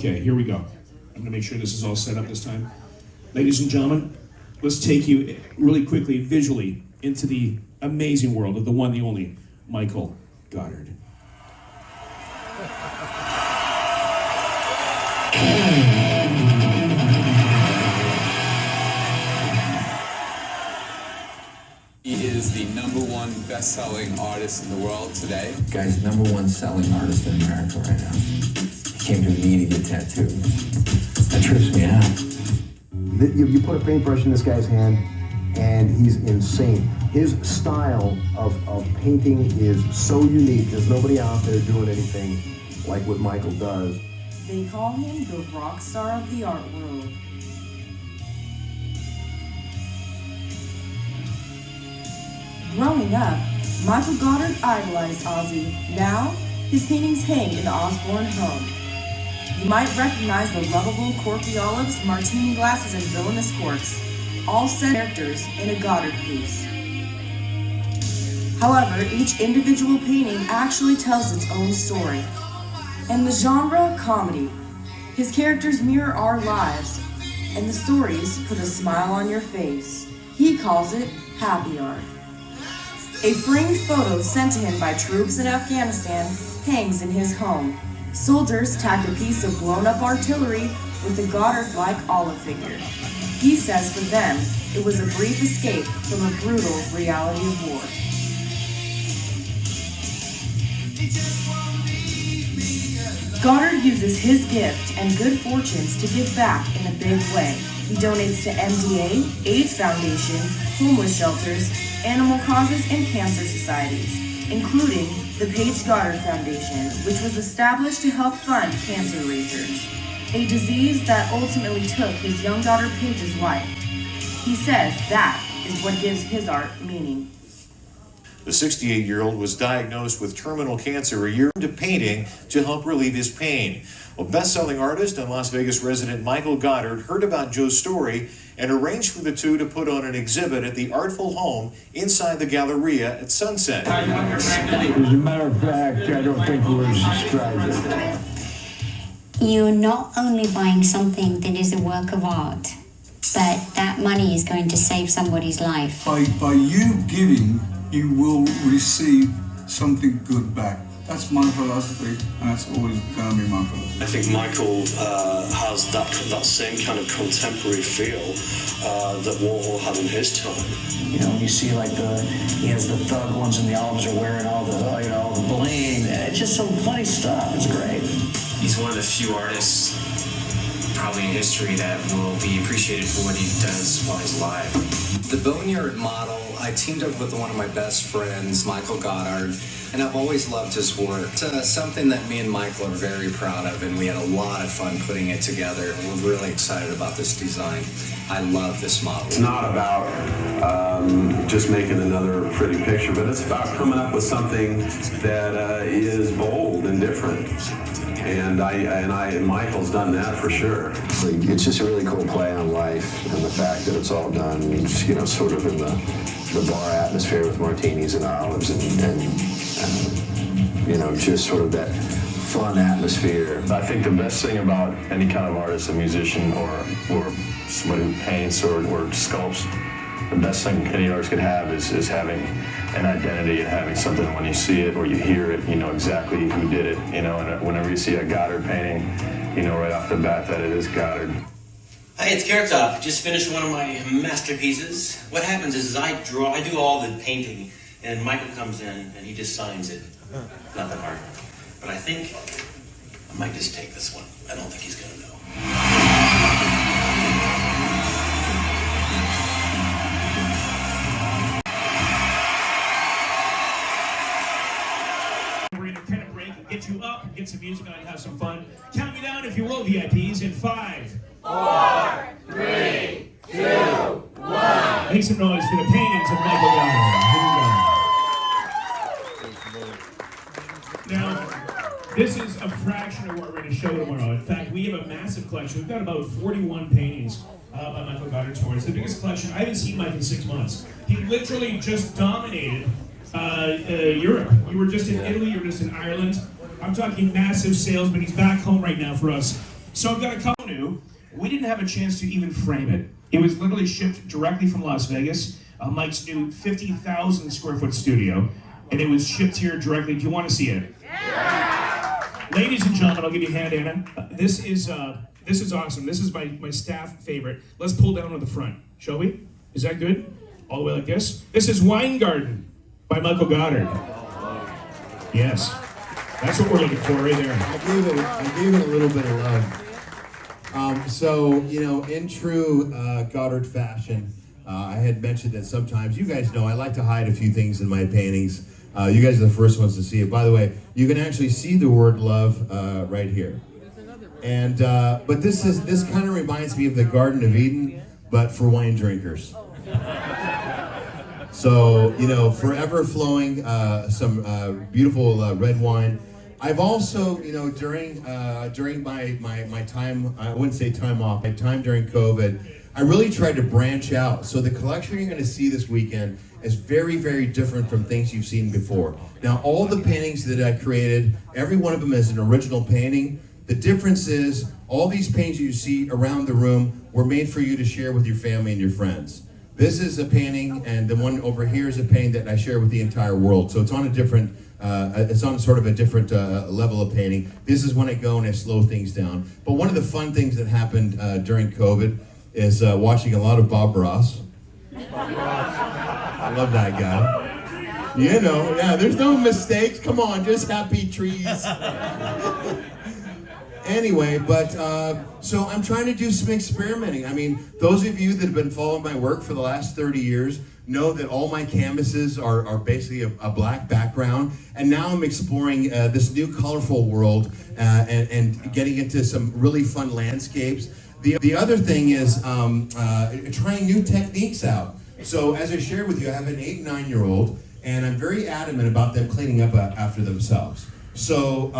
Okay, here we go. I'm gonna make sure this is all set up this time. Ladies and gentlemen, let's take you really quickly, visually, into the amazing world of the one, the only, Michael Godard. He is the #1 best-selling artist in the world today. Guy's #1 selling artist in America right now. He came to me to get tattooed. That trips me out. You put a paintbrush in this guy's hand, and he's insane. His style of painting is so unique. There's nobody out there doing anything like what Michael does. They call him the rock star of the art world. Growing up, Michael Godard idolized Ozzy. Now, his paintings hang in the Osborne home. You might recognize the lovable, quirky olives, martini glasses, and villainous corks, all set characters in a Godard piece. However, each individual painting actually tells its own story. In the genre comedy, his characters mirror our lives, and the stories put a smile on your face. He calls it happy art. A framed photo sent to him by troops in Afghanistan hangs in his home. Soldiers tagged a piece of blown-up artillery with a Godard-like olive figure. He says for them, it was a brief escape from a brutal reality of war. Godard uses his gift and good fortunes to give back in a big way. He donates to MDA, AIDS foundations, homeless shelters, animal causes, and cancer societies, including the Paige Godard Foundation, which was established to help fund cancer research, a disease that ultimately took his young daughter Paige's life. He says that is what gives his art meaning. The 68-year-old was diagnosed with terminal cancer a year into painting to help relieve his pain. Well, best-selling artist and Las Vegas resident Michael Godard heard about Joe's story and arranged for the two to put on an exhibit at the Artful Home inside the Galleria at Sunset. As a matter of fact, I don't think we're subscribed. You're not only buying something that is a work of art, but that money is going to save somebody's life. By you giving, you will receive something good back. That's my philosophy, and that's always going to be my philosophy. I think Michael has that same kind of contemporary feel that Warhol had in his time. You know, you see like he has the thug ones and the olives are wearing all the, all the bling. It's just some funny stuff. It's great. He's one of the few artists probably in history that will be appreciated for what he does while he's alive. The Boneyard model, I teamed up with one of my best friends, Michael Godard, and I've always loved his work. It's something that me and Michael are very proud of, and we had a lot of fun putting it together. We're really excited about this design. I love this model. It's not about just making another pretty picture, but it's about coming up with something that is bold and different. And Michael's done that for sure. It's just a really cool play on life, and the fact that it's all done, you know, sort of in the bar atmosphere with martinis and olives, and you know, just sort of that fun atmosphere. I think the best thing about any kind of artist, a musician, or somebody who paints or sculpts, the best thing any artist could have is having an identity and having something when you see it or you hear it, you know exactly who did it, you know, and whenever you see a Godard painting, you know right off the bat that it is Godard. Hi, it's Carrot Top. Just finished one of my masterpieces. What happens is I do all the painting, and Michael comes in and he just signs it. Not that hard. But I think I might just take this one. I don't think he's gonna know. Get you up, get some music on, have some fun. Count me down if you will, VIPs, in 5, 4, 3, 2, 1. Make some noise for the paintings of Michael Godard. Here we go. Now, this is a fraction of what we're going to show tomorrow. In fact, we have a massive collection. We've got about 41 paintings by Michael Godard tour. It's the biggest collection. I haven't seen Mike in 6 months. He literally just dominated Europe. You were just in Italy, you were just in Ireland. I'm talking massive sales, but he's back home right now for us. So I've got a couple new. We didn't have a chance to even frame it. It was literally shipped directly from Las Vegas, Mike's new 50,000 square foot studio, and it was shipped here directly. Do you want to see it? Yeah! Ladies and gentlemen, I'll give you a hand, Anna. This is awesome. This is my staff favorite. Let's pull down on the front, shall we? Is that good? All the way like this? This is Wine Garden by Michael Godard. Yes. That's what we're looking for right there. I gave it a little bit of love. So, in true Goddard fashion, I had mentioned that sometimes, you guys know, I like to hide a few things in my paintings. You guys are the first ones to see it. By the way, you can actually see the word love right here. And but this kind of reminds me of the Garden of Eden, but for wine drinkers. So, forever flowing some beautiful red wine. I've also, during my time, I wouldn't say time off, my time during COVID, I really tried to branch out. So the collection you're going to see this weekend is very, very different from things you've seen before. Now, all the paintings that I created, every one of them is an original painting. The difference is all these paintings you see around the room were made for you to share with your family and your friends. This is a painting, and the one over here is a painting that I share with the entire world. So it's on a different, it's on sort of a different level of painting. This is when I go and I slow things down. But one of the fun things that happened during COVID is watching a lot of Bob Ross. I love that guy. Yeah, there's no mistakes. Come on, just happy trees. Anyway, but so I'm trying to do some experimenting. I mean, those of you that have been following my work for the last 30 years know that all my canvases are basically a black background, and now I'm exploring this new colorful world and getting into some really fun landscapes. The other thing is trying new techniques out. So as I shared with you, I have an 8 and 9-year-old, and I'm very adamant about them cleaning up after themselves. So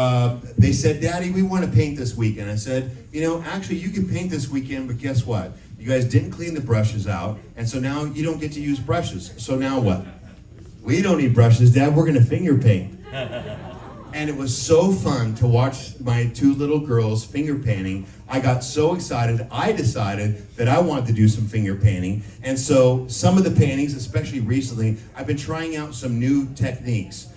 they said, Daddy, we want to paint this weekend. I said, actually you can paint this weekend, but guess what? You guys didn't clean the brushes out, and so now you don't get to use brushes. So now what? We don't need brushes, Dad, we're gonna finger paint. And it was so fun to watch my 2 little girls finger painting. I got so excited, I decided that I wanted to do some finger painting. And so some of the paintings, especially recently, I've been trying out some new techniques.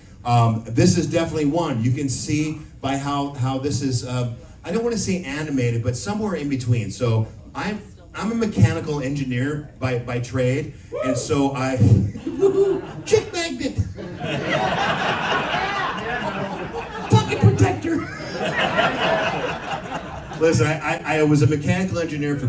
This is definitely one. You can see by how this is, I don't want to say animated, but somewhere in between. So I'm a mechanical engineer by trade, and so I, chick magnet, pocket protector. Listen, I was a mechanical engineer for,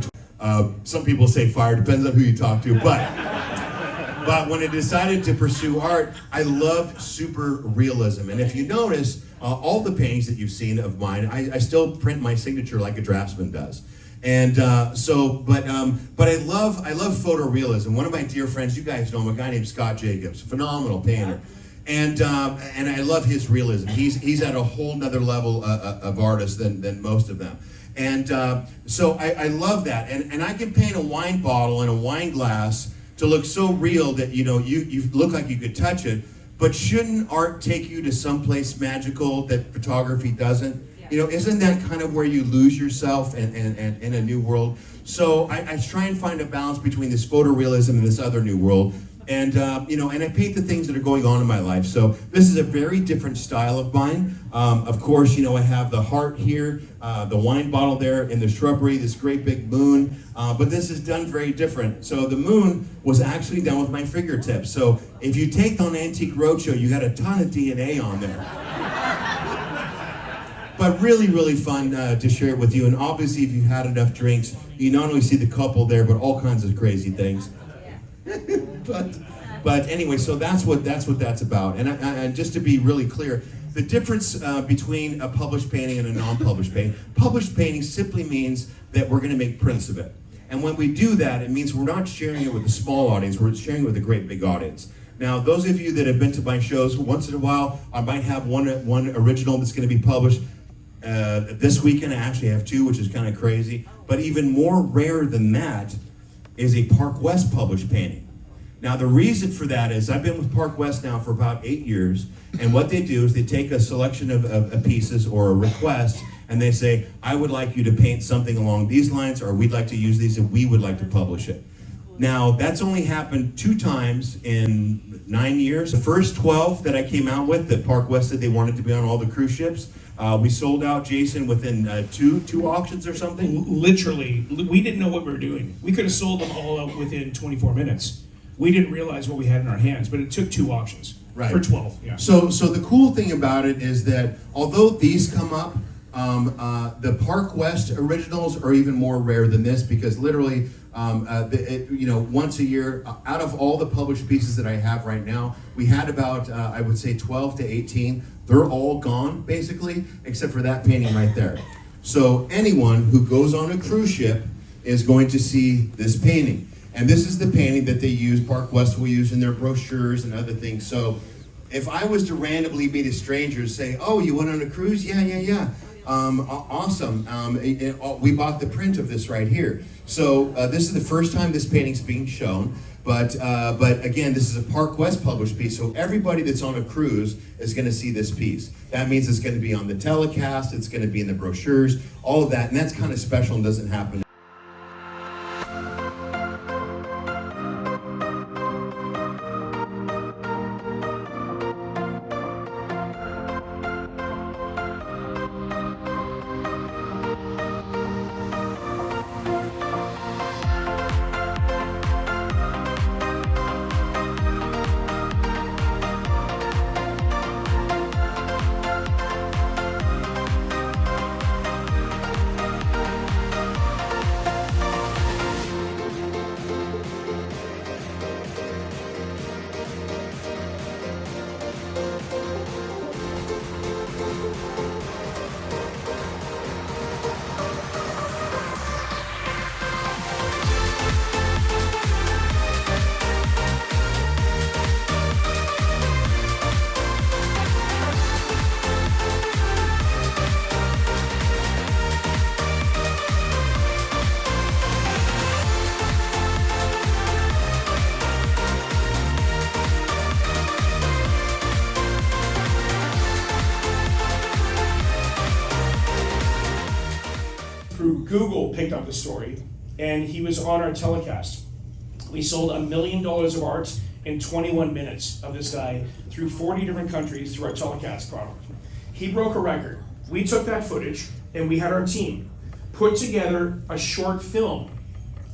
some people say fire, depends on who you talk to, but when I decided to pursue art, I loved super realism. And if you notice, all the paintings that you've seen of mine, I still print my signature like a draftsman does. And but I love photorealism. One of my dear friends, you guys know him, a guy named Scott Jacobs, phenomenal painter. And I love his realism. He's at a whole nother level of artist than most of them. And so I love that. And I can paint a wine bottle and a wine glass to look so real that you look like you could touch it. But shouldn't art take you to someplace magical that photography doesn't? Isn't that kind of where you lose yourself and in a new world? So I try and find a balance between this photorealism and this other new world. And and I paint the things that are going on in my life. So this is a very different style of mine. Of course, I have the heart here, the wine bottle there in the shrubbery, this great big moon. But this is done very different. So the moon was actually done with my fingertips. So if you take on Antique Roadshow, you got a ton of DNA on there. But really, really fun to share it with you. And obviously, if you've had enough drinks, you not only see the couple there, but all kinds of crazy things. But anyway, so that's what that's about. And just to be really clear, the difference between a published painting and a non-published painting, published painting simply means that we're going to make prints of it. And when we do that, it means we're not sharing it with a small audience, we're sharing it with a great big audience. Now, those of you that have been to my shows, once in a while, I might have one original that's going to be published. This weekend, I actually have 2, which is kind of crazy. But even more rare than that is a Park West published painting. Now, the reason for that is I've been with Park West now for about 8 years, and what they do is they take a selection of pieces or a request, and they say, I would like you to paint something along these lines, or we'd like to use these and we would like to publish it. Now, that's only happened 2 times in 9 years. The first 12 that I came out with, that Park West said they wanted to be on all the cruise ships, we sold out, Jason, within two auctions or something. Literally, we didn't know what we were doing. We could have sold them all out within 24 minutes. We didn't realize what we had in our hands, but it took 2 auctions. Right. For 12, yeah. So the cool thing about it is that although these come up, the Park West originals are even more rare than this, because literally, once a year, out of all the published pieces that I have right now, we had about, I would say 12 to 18. They're all gone, basically, except for that painting right there. So anyone who goes on a cruise ship is going to see this painting. And this is the painting that they use, Park West will use in their brochures and other things. So if I was to randomly meet a stranger and say, oh, you went on a cruise? Yeah. Awesome. We bought the print of this right here. So this is the first time this painting's being shown. But again, this is a Park West published piece. So everybody that's on a cruise is going to see this piece. That means it's going to be on the telecast. It's going to be in the brochures, all of that. And that's kind of special and doesn't happen. Google picked up the story, and he was on our telecast. We sold $1 million of art in 21 minutes of this guy through 40 different countries through our telecast product. He broke a record. We took that footage, and we had our team put together a short film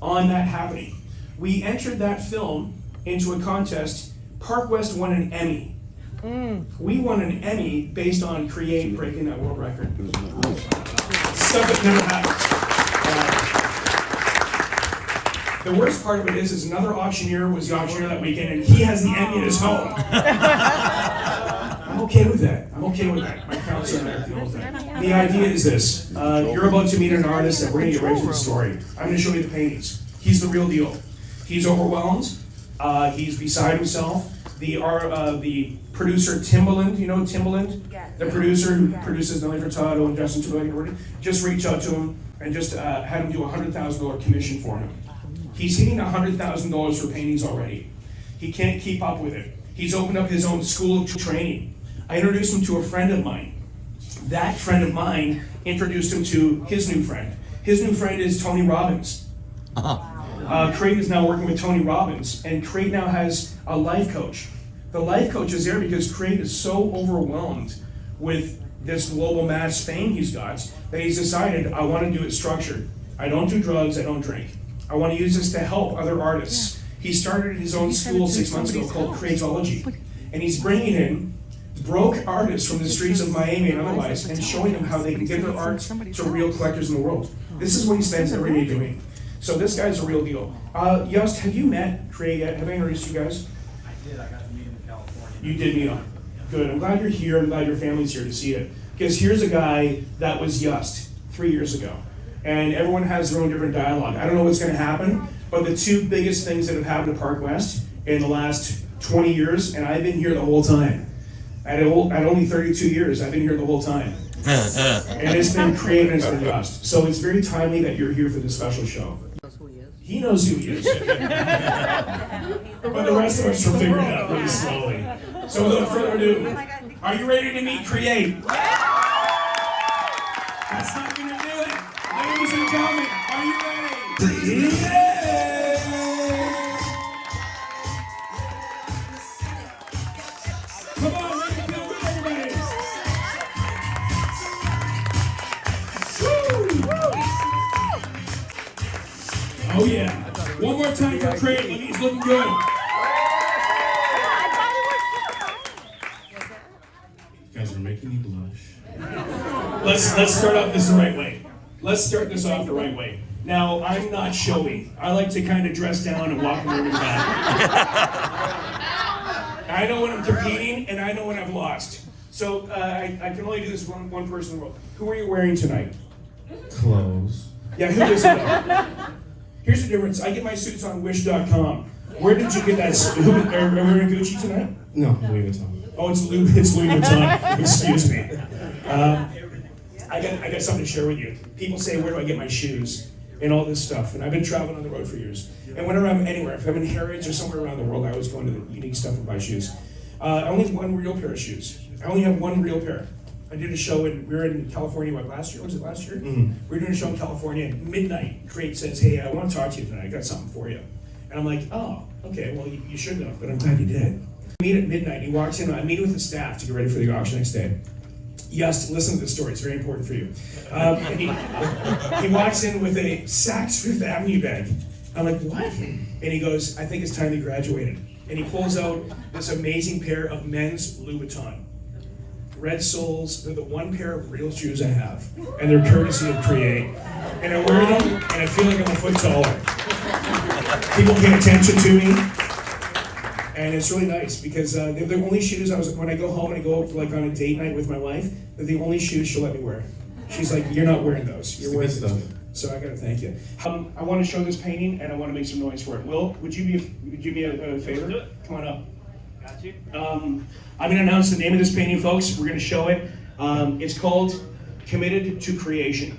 on that happening. We entered that film into a contest. Park West won an Emmy. We won an Emmy based on Create breaking that world record. Stuff that never happened. The worst part of it is another auctioneer was the auctioneer that weekend, and he has the Emmy in his home. I'm okay with that. My counselor and I are dealing with that. The idea is this. You're about to meet an artist, and we're going to get right to the story. I'm going to show you the paintings. He's the real deal. He's overwhelmed. He's beside himself. The producer Timbaland, you know Timbaland? Yes. The producer who produces Nelly Furtado and Justin Timberlake, just reached out to him and just had him do a $100,000 commission for him. He's hitting $100,000 for paintings already. He can't keep up with it. He's opened up his own school of training. I introduced him to a friend of mine. That friend of mine introduced him to his new friend. His new friend is Tony Robbins. Craig is now working with Tony Robbins, and Craig now has a life coach. The life coach is there because Craig is so overwhelmed with this global mass fame he's got that he's decided, I want to do it structured. I don't do drugs, I don't drink. I want to use this to help other artists. He started his own school 6 months ago called Creatology, and he's bringing in broke artists from the streets of Miami and otherwise and showing them how they can give their art to real collectors in the world. This is what he spends every day doing. So this guy's a real deal. Yust, have you met Craig yet? Have I introduced you guys? I did. I got to meet him in California. You did meet him. Good. I'm glad you're here. I'm glad your family's here to see it. Because here's a guy that was Yust 3 years ago. And everyone has their own different dialogue. I don't know what's going to happen, but the two biggest things that have happened to Park West in the last 20 years, and I've been here the whole time. At only 32 years, I've been here the whole time. And it's been Create and it's been Yust. So it's very timely that you're here for this special show. He knows who he is. But the rest of us will figure it out really slowly. So without further ado, are you ready to meet Create? That's not gonna do it. Ladies and gentlemen, are you ready? Yeah! Come on, make it feel good, everybody. Woo! Oh yeah. One more time for Craig. He's looking good. You guys are making me blush. Let's start off this the right way. Let's start this off the right way. Now, I'm not showy. I like to kind of dress down and walk over the back. I know when I'm competing, and I know when I've lost. So I can only do this one person in the world. Who are you wearing tonight? Clothes. Yeah, who is it? Here's the difference. I get my suits on Wish.com. Where did you get that? Are we wearing Gucci tonight? No, Louis Vuitton. Oh, it's Louis Vuitton. Excuse me. I got something to share with you. People say, where do I get my shoes? And all this stuff. And I've been traveling on the road for years. And whenever I'm anywhere, if I'm in Harrods or somewhere around the world, I always go into the unique stuff and buy shoes. I only have one real pair of shoes. I only have one real pair. I did a show we were in California, last year? Was it last year? Mm-hmm. We were doing a show in California, and midnight, Create says, hey, I want to talk to you tonight. I got something for you. And I'm like, oh, okay, well, you should know, but I'm glad you did. We meet at midnight. He walks in. I meet with the staff to get ready for the auction next day. Yust, listen to this story. It's very important for you. He walks in with a Saks Fifth Avenue bag. I'm like, what? And he goes, I think it's time you graduated. And he pulls out this amazing pair of men's Louis Vuitton. Red soles. They're the one pair of real shoes I have. And they're courtesy of Create. And I wear them, and I feel like I'm a foot taller. People pay attention to me. And it's really nice because they're the only shoes when I go home and I go like on a date night with my wife, they're the only shoes she'll let me wear. She's like, you're not wearing those. You're wearing stuff. So I gotta thank you. I want to show this painting and I want to make some noise for it. Will, would you be a favor? Come on up. Got you. I'm gonna announce the name of this painting, folks. We're gonna show it. It's called Committed to Creation.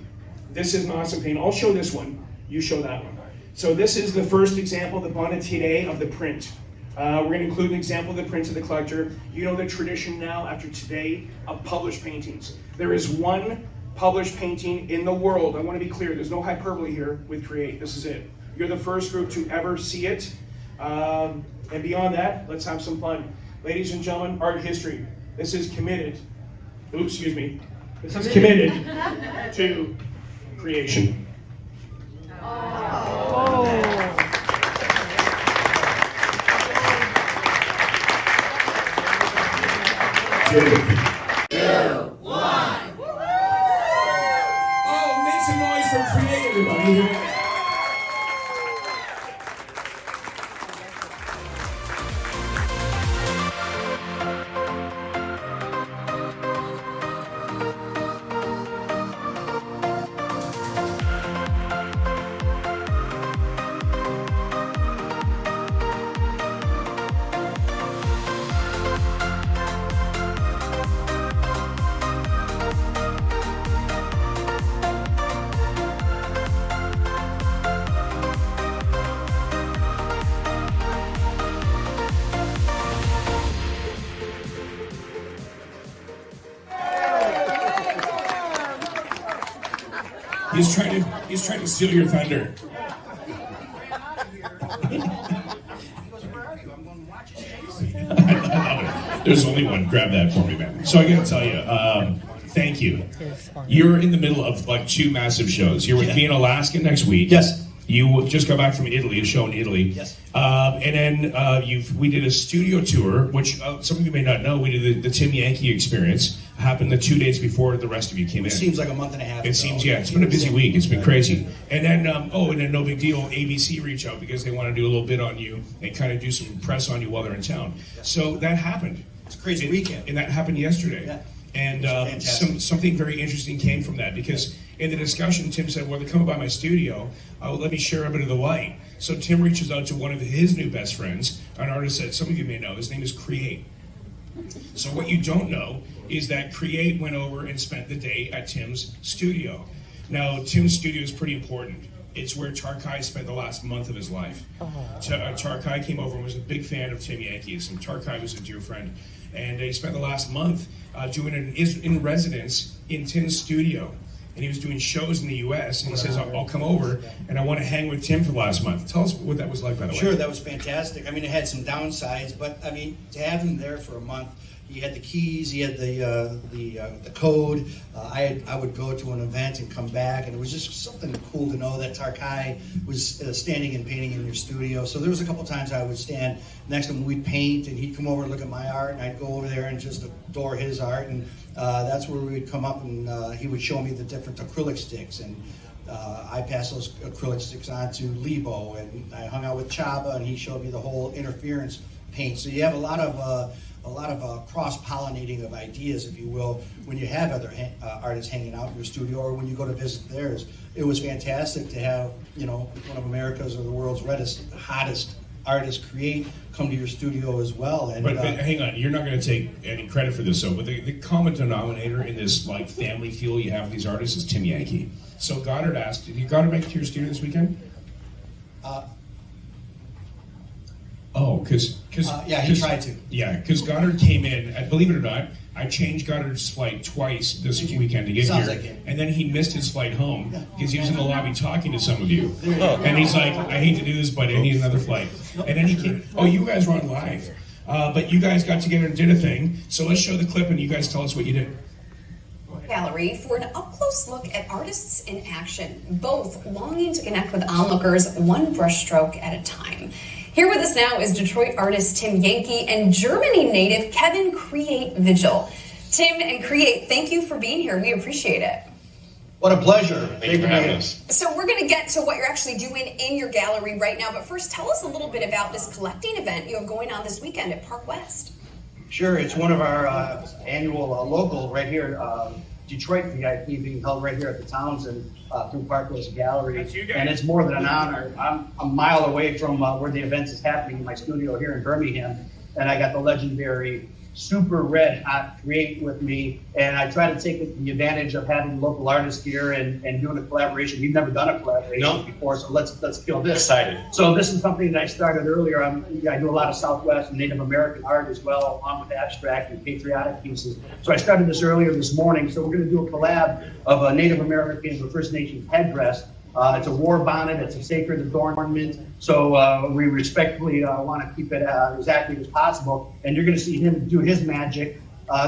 This is an awesome painting. I'll show this one. You show that one. So this is the first example, the bonne of the print. We're going to include an example of the print of the collector. You know the tradition now, after today, of published paintings. There is one published painting in the world. I want to be clear, there's no hyperbole here with Create. This is it. You're the first group to ever see it. And beyond that, let's have some fun. Ladies and gentlemen, art history. This is committed. Oops, excuse me. This is committed to creation. Two, one. Oh, make some noise for Create, everybody. He's trying to steal your thunder. There's only one. Grab that for me, man. So I gotta tell you, thank you. You're in the middle of like two massive shows. You're with me in Alaska next week. Yes. You just got back from Italy, a show in Italy. Yes. And then we did a studio tour, which some of you may not know. We did the Tim Yankee experience. Happened the 2 days before the rest of you came in. It seems like a month and a half. It seems, yeah. It's been a busy week. It's been crazy. And then, and then no big deal. ABC reached out because they want to do a little bit on you and kind of do some press on you while they're in town. So that happened. It's a crazy weekend. And that happened yesterday. Yeah. And something very interesting came from that because in the discussion, Tim said, well, they're coming by my studio. Let me share a bit of the light. So Tim reaches out to one of his new best friends, an artist that some of you may know. His name is Create. So what you don't know is that Create went over and spent the day at Tim's studio. Now, Tim's studio is pretty important. It's where Tarkai spent the last month of his life. Tarkai came over and was a big fan of Tim Yankee. And Tarkai was a dear friend. And he spent the last month doing an in residence in Tim's studio. and he was doing shows in the U.S. and he says, I'll come over and I want to hang with Tim for the last month. Tell us what that was like, by the way. Sure, that was fantastic. I mean, it had some downsides, but I mean, to have him there for a month, he had the keys, he had the code. I would go to an event and come back, and it was just something cool to know that Tarkai was standing and painting in your studio. So there was a couple times I would stand next to him, we'd paint, and he'd come over and look at my art, and I'd go over there and just adore his art. And that's where we would come up, and he would show me the different acrylic sticks, and I passed those acrylic sticks on to Lebo, and I hung out with Chaba, and he showed me the whole interference paint. So you have a lot of cross-pollinating of ideas, if you will, when you have other artists hanging out in your studio or when you go to visit theirs. It was fantastic to have, one of America's or the world's hottest artists come to your studio as well. And, but hang on, you're not going to take any credit for this, though, but the common denominator in this family feel you have with these artists is Tim Yankee. So Goddard asked, did Goddard make it to your studio this weekend? Yeah, he tried to. Yeah, because Goddard came in, and believe it or not, I changed Goddard's flight twice this weekend to get Sounds here. like him. And then he missed his flight home because he was in the lobby talking to some of you. And he's like, I hate to do this, but I need another flight. And then he came, you guys were on live. But you guys got together and did a thing. So let's show the clip and you guys tell us what you did. Gallery for an up-close look at artists in action, both longing to connect with onlookers one brushstroke at a time. Here with us now is Detroit artist Tim Yankee and Germany native Kevin Create Vigil. Tim and Create, thank you for being here. We appreciate it. What a pleasure. Thank you for having us. So we're going to get to what you're actually doing in your gallery right now, but first tell us a little bit about this collecting event you have going on this weekend at Park West. Sure, it's one of our annual local right here, Detroit VIP being held right here at the Townsend through Park West Gallery. And it's more than an honor. I'm a mile away from where the event is happening in my studio here in Birmingham, and I got the legendary super red hot Create with me, and I try to take the advantage of having local artists here and doing a collaboration. We've never done a collaboration before, so let's kill this. Excited. So this is something that I started earlier. I do a lot of Southwest and Native American art as well, along with abstract and patriotic pieces. So I started this earlier this morning. So we're going to do a collab of a Native American or First Nations headdress. It's a war bonnet, it's a sacred adornment, so we respectfully want to keep it as accurate as possible, and you're going to see him do his magic.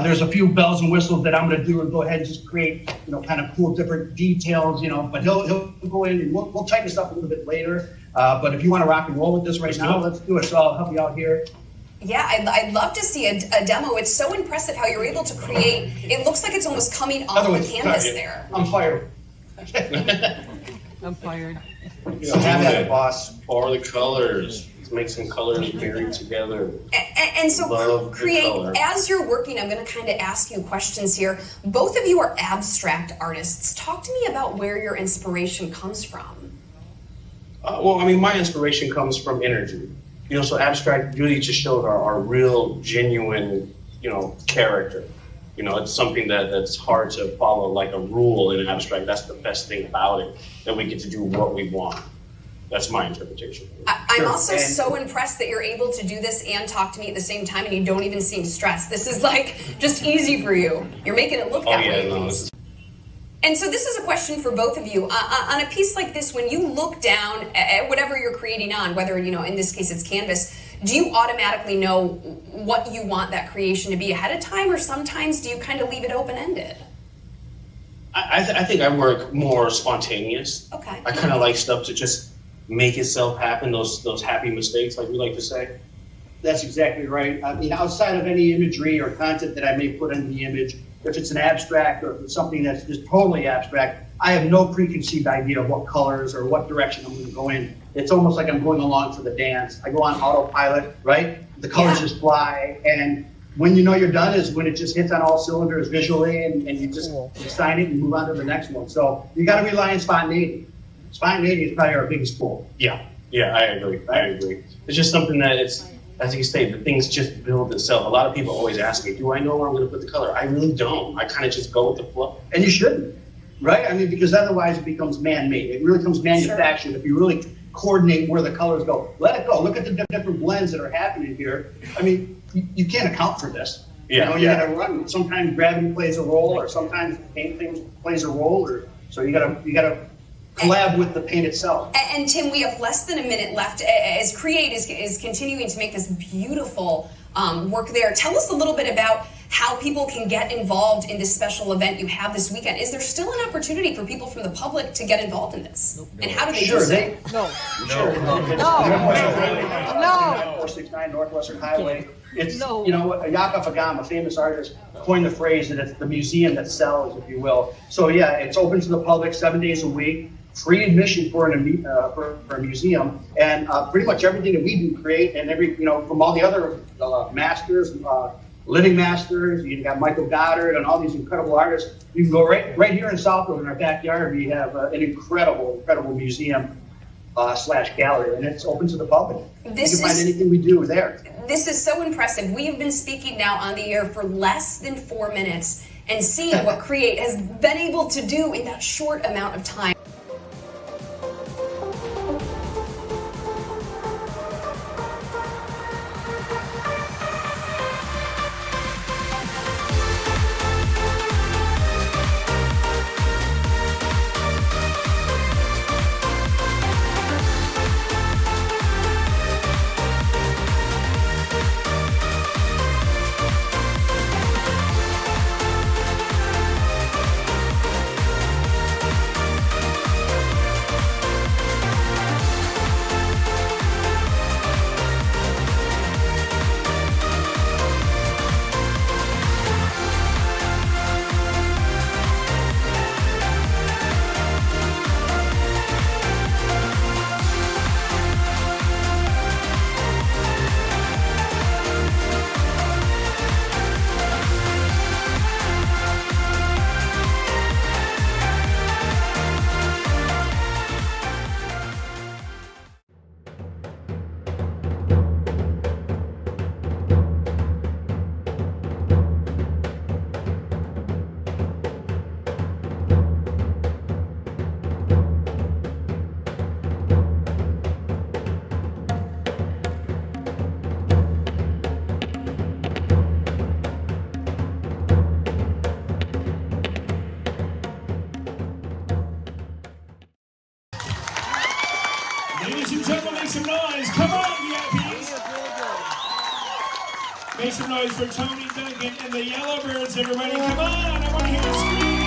There's a few bells and whistles that I'm going to do and go ahead and just create, kind of cool different details, but he'll go in and we'll tighten this up a little bit later, but if you want to rock and roll with this right now, let's do it, so I'll help you out here. Yeah, I'd love to see a demo. It's so impressive how you're able to create, it looks like it's almost coming off the canvas there. I'm fired. I'm fired. Have at it, boss. Or the colors. Let's make some colors buried together. And so, Create, as you're working, I'm going to kind of ask you questions here. Both of you are abstract artists. Talk to me about where your inspiration comes from. Well, I mean, my inspiration comes from energy. So abstract really just shows our real, genuine, character. It's something that's hard to follow like a rule in abstract. That's the best thing about it, that we get to do what we want. That's my interpretation. I'm also so impressed that you're able to do this and talk to me at the same time, and you don't even seem stressed. This is just easy for you. You're making it look that way. No, And so this is a question for both of you. On a piece like this, when you look down at whatever you're creating on, whether, in this case it's canvas, do you automatically know what you want that creation to be ahead of time, or sometimes do you kind of leave it open-ended? I think I work more spontaneous. Okay. I kind of like stuff to just make itself happen, those happy mistakes, like we like to say. That's exactly right. I mean, outside of any imagery or content that I may put in the image, if it's an abstract or if it's something that's just totally abstract, I have no preconceived idea of what colors or what direction I'm going to go in. It's almost like I'm going along to the dance. I go on autopilot, right? The colors just fly, and when you know you're done is when it just hits on all cylinders visually, and you just sign it and move on to the next one. So you got to rely on spontaneity. Spontaneity is probably our biggest tool. Yeah, I agree. It's just something that it's, as you say, the things just build itself. A lot of people always ask me, do I know where I'm going to put the color? I really don't. I kind of just go with the flow. And you shouldn't, right? I mean, because otherwise it becomes man-made. It really becomes manufactured. Sure. If you really coordinate where the colors go, let it go. Look at the different blends that are happening here. I mean, you can't account for this. You got to run. Sometimes gravity plays a role, or sometimes paint things plays a role, or So you gotta collab with the paint itself. And Tim, we have less than a minute left as Create is continuing to make this beautiful work there. Tell us a little bit about how people can get involved in this special event you have this weekend. Is there still an opportunity for people from the public to get involved in this? And how do they do so? No. 469 Northwestern Highway. It's, you know, Yanke, a famous artist, coined the phrase that it's the museum that sells, if you will. So yeah, it's open to the public 7 days a week, free admission for a museum, and pretty much everything that we do create, and from all the other masters, living masters, you've got Michael Godard and all these incredible artists. You can go right here in Southfield in our backyard. We have an incredible museum / gallery, and it's open to the public. You can find anything we do there. This is so impressive. We have been speaking now on the air for less than 4 minutes and seeing what Create has been able to do in that short amount of time. Ladies and gentlemen, make some noise. Come on, VIPs. Make some noise for Tony Duncan and the Yellowbirds, everybody. Come on, I want to hear you scream.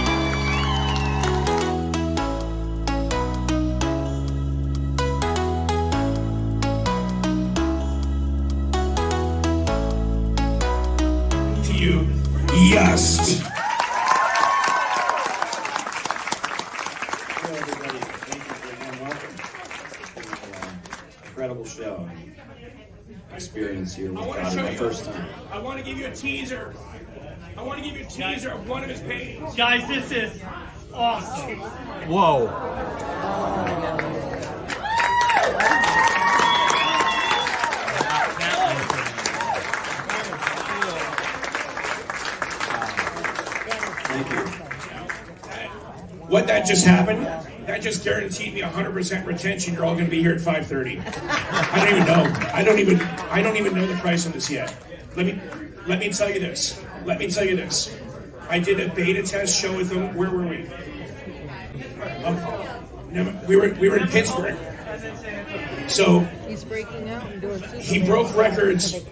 To you, Yust. Incredible show. Experience here with God my first time. I want to give you a teaser. I want to give you a teaser of one of his paintings. Guys, this is awesome. Whoa. Thank you. What that just happened, that just guaranteed me 100% retention. You're all going to be here at 5:30. I don't even know. I don't even know the price on this yet. Let me tell you this. I did a beta test show with them. Where were we? We were in Pittsburgh. So He's breaking out and doing he broke records.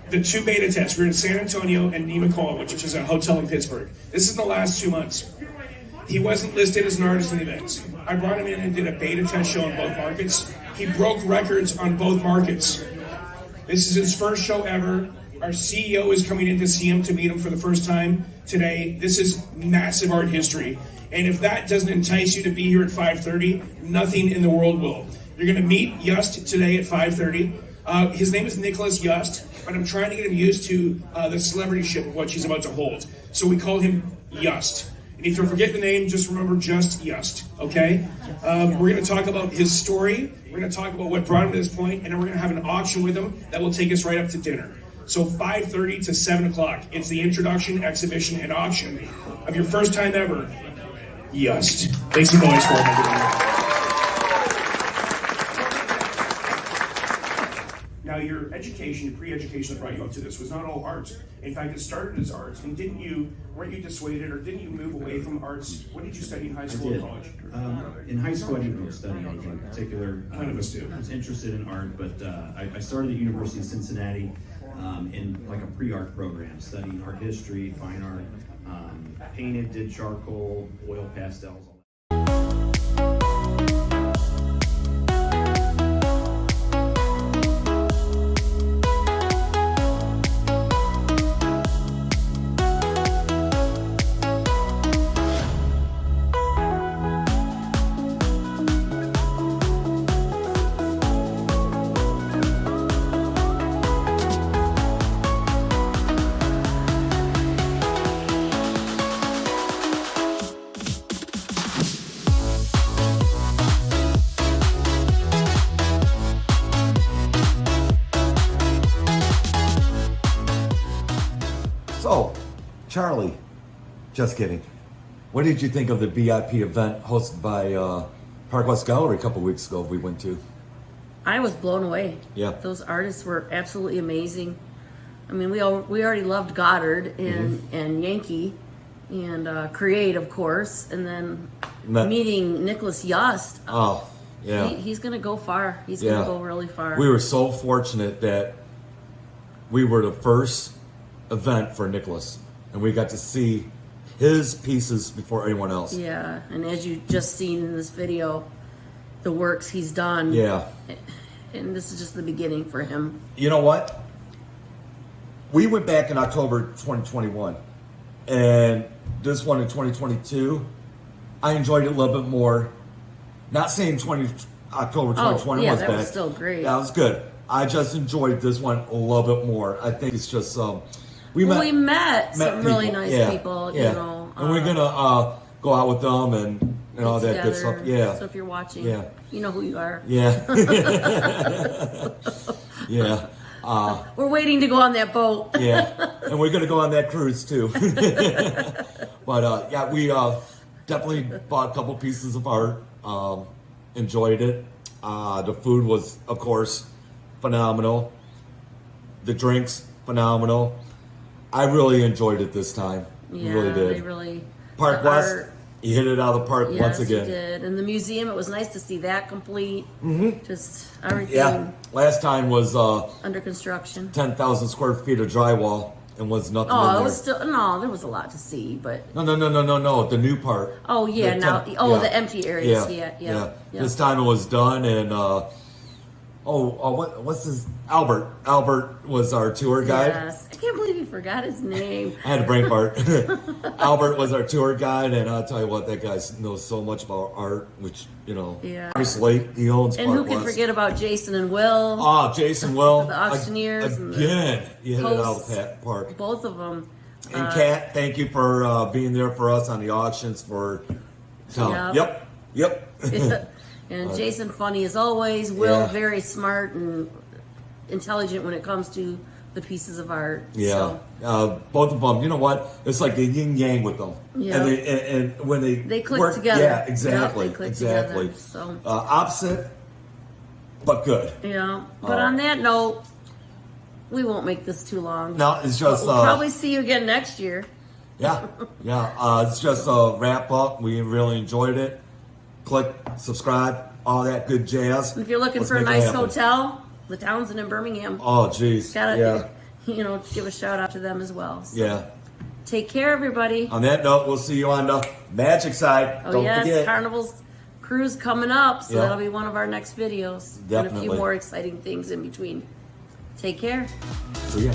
The two beta tests. We were in San Antonio and Nemacolin, which is a hotel in Pittsburgh. This is in the last 2 months. He wasn't listed as an artist in the events. I brought him in and did a beta test show in both markets. He broke records on both markets. This is his first show ever. Our CEO is coming in to see him, to meet him for the first time today. This is massive art history. And if that doesn't entice you to be here at 5:30, nothing in the world will. You're going to meet Yust today at 5:30. His name is Nicholas Yust, but I'm trying to get him used to the celebrityship of what she's about to hold. So we call him Yust. And if you forget the name, just remember just Yust, okay? We're going to talk about his story. We're going to talk about what brought him to this point, and then we're going to have an auction with him that will take us right up to dinner. So 5:30 to 7 o'clock. It's the introduction, exhibition, and auction of your first time ever, Yust. Make some noise for him, everybody. Now, your education, your pre-education that brought you up to this was not all arts. In fact, it started as arts. And weren't you dissuaded, or didn't you move away from arts? What did you study in high school and college? In high school, I didn't study anything in particular. None of us do. I was interested in art, but I started at University of Cincinnati in like a pre-art program, studying art history, fine art, painted, did charcoal, oil pastels. So, Charlie, just kidding. What did you think of the VIP event hosted by Park West Gallery a couple weeks ago we went to? I was blown away. Yeah. Those artists were absolutely amazing. I mean, we already loved Goddard and Yankee and Create, of course, and then meeting Nicholas Yust. Oh, yeah. He's going to go far. He's going to go really far. We were so fortunate that we were the first event for Nicholas, and we got to see his pieces before anyone else. Yeah, and as you just seen in this video, the works he's done. Yeah. And this is just the beginning for him. You know what? We went back in October 2021, and this one in 2022, I enjoyed it a little bit more. Not saying October 2020 was bad. That was still great. That was good. I just enjoyed this one a little bit more. I think it's just we met some people. really nice people, you know. And we're gonna go out with them and all that good stuff. Yeah. So if you're watching, yeah, you know who you are. Yeah. Yeah. We're waiting to go on that boat. Yeah, and we're gonna go on that cruise too. But yeah, we definitely bought a couple pieces of art. Enjoyed it. The food was, of course, phenomenal. The drinks, phenomenal. I really enjoyed it this time. Yeah, really did. They really. Park the West, art, you hit it out of the park once again. Yes, you did. And the museum, it was nice to see that complete. Just everything. Yeah, last time was under construction. 10,000 square feet of drywall and was nothing in Oh, there. it was still there was a lot to see, but. No, the new part. Oh yeah, the empty areas. Yeah. This time it was done, and what's his Albert? Albert was our tour guide. Yes, I can't believe you forgot his name. I had a brain fart. Albert was our tour guide, and I'll tell you what, that guy knows so much about art, which obviously he owns. And who can forget about Jason and Will? Oh, Jason Will, the auctioneers. Again, you hit it out of the park. Both of them. And Kat, thank you for being there for us on the auctions for. Yep. And Jason, funny as always. Will, very smart and intelligent when it comes to the pieces of art. Yeah, so. Both of them. You know what? It's like a yin yang with them. Yeah. And when they click work together. Yeah, exactly. Yep, they click exactly. Together, so. Opposite, but good. Yeah. But on that note, we won't make this too long. No, it's just. We'll probably see you again next year. Yeah. It's just a wrap up. We really enjoyed it. Click, subscribe, all that good jazz. If you're looking for a nice hotel, the Townsend in Birmingham. Oh, geez. Gotta, give a shout out to them as well. So. Yeah. Take care, everybody. On that note, we'll see you on the magic side. Oh, Don't forget. Carnival's cruise coming up, so that'll be one of our next videos. Definitely. And a few more exciting things in between. Take care. See ya.